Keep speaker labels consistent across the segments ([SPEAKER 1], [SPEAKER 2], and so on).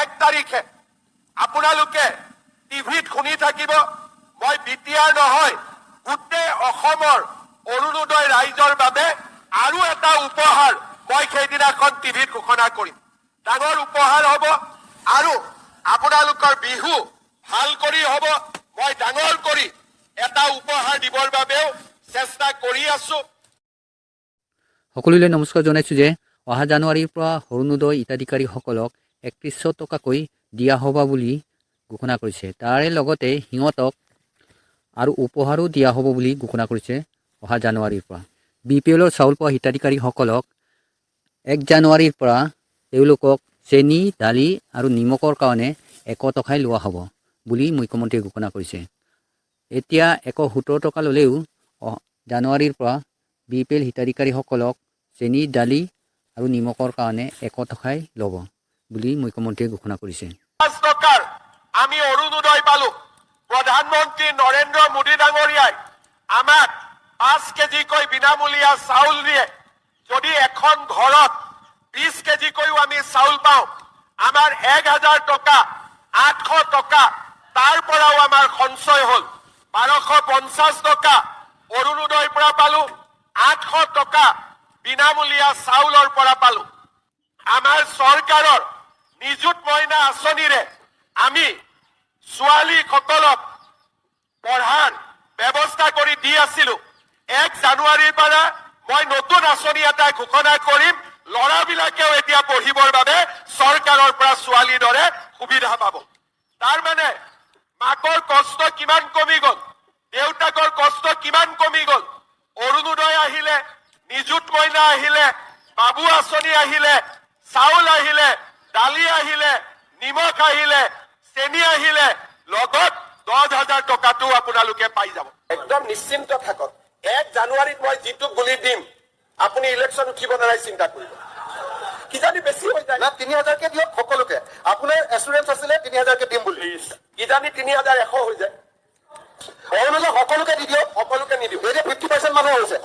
[SPEAKER 1] 1 তাৰিখে আপোনালোকে টিভিত শুনি থাকিব মই বিটিআৰ নহয় গোটেই অসমৰ অৰুণোদয় ৰাইজৰ বাবে আৰু এটা উপহাৰ মই সেইদিনাখন টিভিত ঘোষণা কৰিম ডাঙৰ উপহাৰ হ'ব আৰু আপোনালোকৰ বিহু ভাল কৰি হ'ব মই ডাঙৰ কৰি এটা উপহাৰ দিবৰ বাবেও চেষ্টা কৰি আছো
[SPEAKER 2] সকলোলৈ নমস্কাৰ জনাইছোঁ যে অহা জানুৱাৰীৰ পৰা অৰুণোদয় হিতাধিকাৰীসকলক 3100 টকাকৈ দিয়া হ'ব বুলি ঘোষণা কৰিছে তাৰে লগতে সিহঁতক আৰু উপহাৰো দিয়া হ'ব বুলি ঘোষণা কৰিছে অহা জানুৱাৰীৰ পৰা বিপিএলৰ চাউল পোৱা হিতাধিকাৰীসকলক 1 জানুৱাৰীৰ পৰা তেওঁলোকক চেনি দালি আৰু নিমখৰ কাৰণে 100 টকাই লোৱা হ'ব বুলি মুখ্যমন্ত্ৰীয়ে ঘোষণা কৰিছে এতিয়া 170 টকা ল'লেও জানুৱাৰীৰ পৰা বিপিএল হিতাধিকাৰীসকলক চেনি দালি আৰু নিমখৰ কাৰণে 100 টকাই ল'ব বুলি মুখ্যমন্ত্ৰীয়ে ঘোষণা কৰিছে
[SPEAKER 1] 5 টকাৰ আমি অৰুণোদয় পালো প্ৰধানমন্ত্ৰী নৰেন্দ্ৰ মোদী ডাঙৰীয়াই আমাক 5 কেজিকৈ বিনামূলীয়া চাউল দিয়ে যদি এখন ঘৰত 20 কেজিকৈও আমি চাউল পাওঁ আমাৰ 1000 টকা 800 টকা তাৰ পৰাও আমাৰ সঞ্চয় হ'ল 1250 টকা অৰুণোদয়ৰ পৰা পালো 800 টকা বিনামূলীয়া চাউলৰ পৰা পালো আমাৰ চৰকাৰৰ নিযুত মইনা আঁচনিৰে আমি ছোৱালীসকলক পঢ়াৰ ব্যৱস্থা কৰি দি আছিলো 1 জানুৱাৰীৰ পৰা মই নতুন আঁচনি এটা ঘোষণা কৰিম ল'ৰাবিলাকেও এতিয়া পঢ়িবৰ বাবে চৰকাৰৰ পৰা ছোৱালীৰ দৰে সুবিধা পাব তাৰ মানে মাকৰ কষ্ট কিমান কমি গ'ল দেউতাকৰ কষ্ট কিমান কমি গ'ল অৰুণোদয় আহিলে নিযুত মইনা আহিলে বাবু আঁচনি আহিলে চাউল আহিলে দালি আহিলে নিমখ আহিলে চেনি আহিলে লগত 10,000 টকাটো আপোনালোকে পাই যাব একদম নিশ্চিন্ত থাকক 1 জানুৱাৰীত মই যিটো গুলি দিম আপুনি ইলেকশ্যন উঠিব নালাগে চিন্তা কৰিব কিজানি বেছি হৈ যায় না 3,000 কে দিয়ক সকলোকে আপোনাৰ এছুৰেঞ্চ আছিলে 3,000 কে দিম বুলি কিজানি 3,100 হৈ যায় অৰুণোদয় সকলোকে দি দিয়ক সকলোকে নিদিব এতিয়া 50% মানুহ হৈছে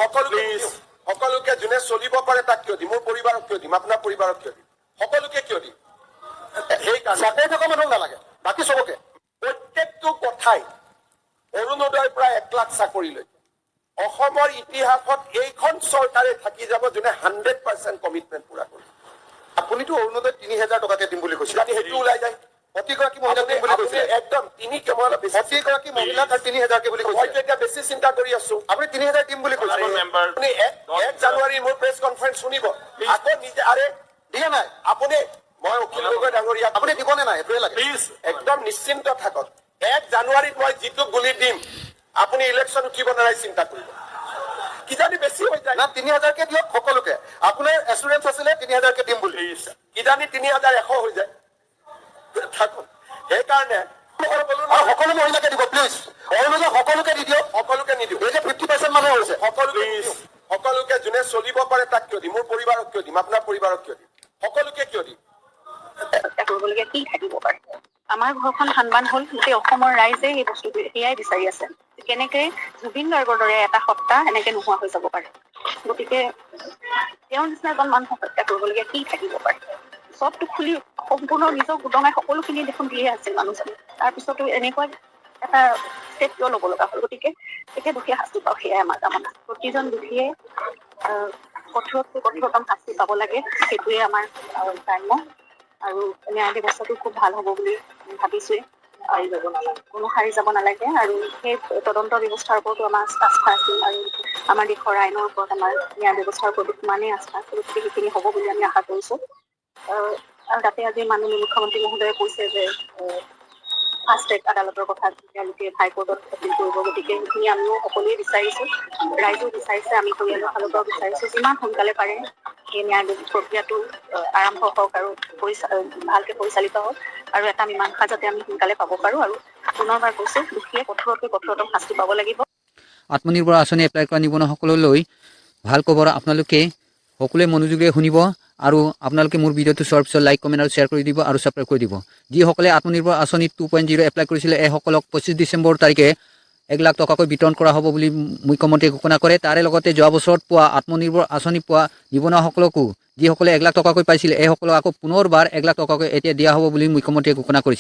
[SPEAKER 1] সকলোকে যোনে চলিব পাৰে তাক কিয় দিম মোৰ পৰিবাৰক কিয় দিম আপোনাৰ পৰিবাৰক কিয় দিম সকলোকে কিয় দিম সেইকাৰণে চাকৰি থকা মানুহ নালাগে বাকী চবকে প্ৰত্যেকটো কথাই অৰুণোদয়ৰ পৰা 1 লাখ চাকৰি লৈ অসমৰ ইতিহাসত এইখন চৰকাৰে থাকি যাব যোনে 100% কমিটমেণ্ট পুৰা কৰিব আপুনিতো অৰুণোদয় 3,000 টকাকে দিম বুলি কৈছিল সেইটো ওলাই যায় প্ৰতিগৰাকী মহিলাক দিম বুলি কৈছে একদম তিনি কেৱল প্ৰতিগৰাকী মহিলাক 3,000 কে বুলি কৈছে মই এতিয়া বেছি চিন্তা কৰি আছো আপুনি 3,000 দিম বুলি কৈছে আপুনি 1 জানুৱাৰী মোৰ প্ৰেছ কনফাৰেন্স শুনিব আকৌ নিজে আৰে দিয়া নাই আপুনি মই অখিল গগৈ ডাঙৰীয়া আপুনি দিবনে নাই এইটোৱে লাগে প্লিজ একদম নিশ্চিন্ত থাকক 1 জানুৱাৰীত মই যিটো গুলি দিম আপুনি ইলেকশ্যন উঠিব নালাগে চিন্তা কৰিব কিজানি বেছি হৈ যায় না 3,000 কে দিয়ক সকলোকে আপোনাৰ এছুৰেঞ্চ আছিলে 3,000 কে দিম বুলি কিজানি 3,100 হৈ যায় থাকক সেইকাৰণে সকলো মহিলাকে দিব প্লিজ অৰুণোদয় সকলোকে দি দিয়ক সকলোকে নিদিব এই যে 50% মানুহ হৈছে সকলোকে যোনে চলিব পাৰে তাক কিয় দিম মোৰ পৰিবাৰক কিয় দিম আপোনাৰ পৰিবাৰক কিয় দিম সকলোকে কিয় দিম
[SPEAKER 3] কৰিবলগীয়া কি থাকিব পাৰে আমাৰ ঘৰখন সন্মান হ'ল গোটেই অসমৰ ৰাইজে এই বস্তুটো সেয়াই বিচাৰি আছে কেনেকে জুবিন গাৰ্গৰ দৰে এটা সত্তা এনেকে নোহোৱা হৈ যাব পাৰে গতিকে তেওঁৰ নিচিনা এজন মানুহক হত্যা কৰিবলগীয়া কি থাকিব পাৰে চবটো খুলি সম্পূৰ্ণ নিজৰ গুদঙাই সকলোখিনি দেখোন দিয়ে আছিল মানুহজনে তাৰপিছতো এনেকুৱা এটা ষ্টেপ কিয় ল'ব লগা হ'ল গতিকে এতিয়া দুখীয়া শাস্তি পাওক সেয়াই আমাৰ কামনা প্ৰতিজন দুখীয়ে কঠোৰতকৈ কঠোৰতম শাস্তি পাব লাগে সেইটোৱে আমাৰ কাম্য আৰু ন্যায় ব্যৱস্থাটো খুব ভাল হ'ব বুলি ভাবিছোৱেই কোনো সাৰি যাব নালাগে আৰু সেই তদন্ত ব্যৱস্থাৰ ওপৰতো আমাৰ আস্থা আছিল আৰু আমাৰ দেশৰ আইনৰ ওপৰত আমাৰ ন্যায় ব্যৱস্থাৰ ওপৰত ইমানেই আস্থা গতিকে সেইখিনি হ'ব বুলি আমি আশা কৰিছোঁ আৰু তাতে আজি মাননীয় মুখ্যমন্ত্ৰী মহোদয়ে কৈছে যে ফাষ্ট ট্ৰেক আদালতৰ কথা তেওঁলোকে হাইকোৰ্টত এপিল কৰিব গতিকে সেইখিনি আমিও সকলোৱে বিচাৰিছোঁ ৰাইজেও বিচাৰিছে আমি পৰিয়ালৰ ফালৰ পৰাও বিচাৰিছোঁ যিমান সোনকালে পাৰে এই ন্যায় প্ৰক্ৰিয়াটো আৰম্ভ হওক আৰু ভালকৈ পৰিচালিত হওক আৰু এটা মীমাংসা যাতে আমি সোনকালে পাব পাৰোঁ আৰু পুনৰবাৰ কৈছোঁ দুখীয়ে কঠোৰতকৈ কঠোৰতম শাস্তি পাব লাগিব
[SPEAKER 2] আত্মনিৰ্ভৰ আঁচনি এপ্লাই কৰা নিবনুৱাসকললৈ ভাল খবৰ আপোনালোকে সকলোৱে মনোযোগেৰে শুনিব আৰু আপোনালোকে মোৰ ভিডিঅ'টো চোৱাৰ পিছত লাইক কমেণ্ট আৰু শ্বেয়াৰ কৰি দিব আৰু ছাবস্ক্ৰাইব কৰি দিব যিসকলে আত্মনিৰ্ভৰ আঁচনি 2.0 এপ্লাই কৰিছিলে এইসকলক 25 ডিচেম্বৰ তাৰিখে 1 লাখ টকাকৈ বিতৰণ কৰা হ'ব বুলি মুখ্যমন্ত্ৰীয়ে ঘোষণা কৰে। তাৰে লগতে যোৱা বছৰত পোৱা আত্মনিৰ্ভৰ আঁচনি পোৱা নিবনুৱাসকলকো যিসকলে 1 লাখ টকাকৈ পাইছিল এইসকলক আকৌ পুনৰবাৰ 1 লাখ টকাকৈ এতিয়া দিয়া হ'ব বুলি মুখ্যমন্ত্ৰীয়ে ঘোষণা কৰিছে।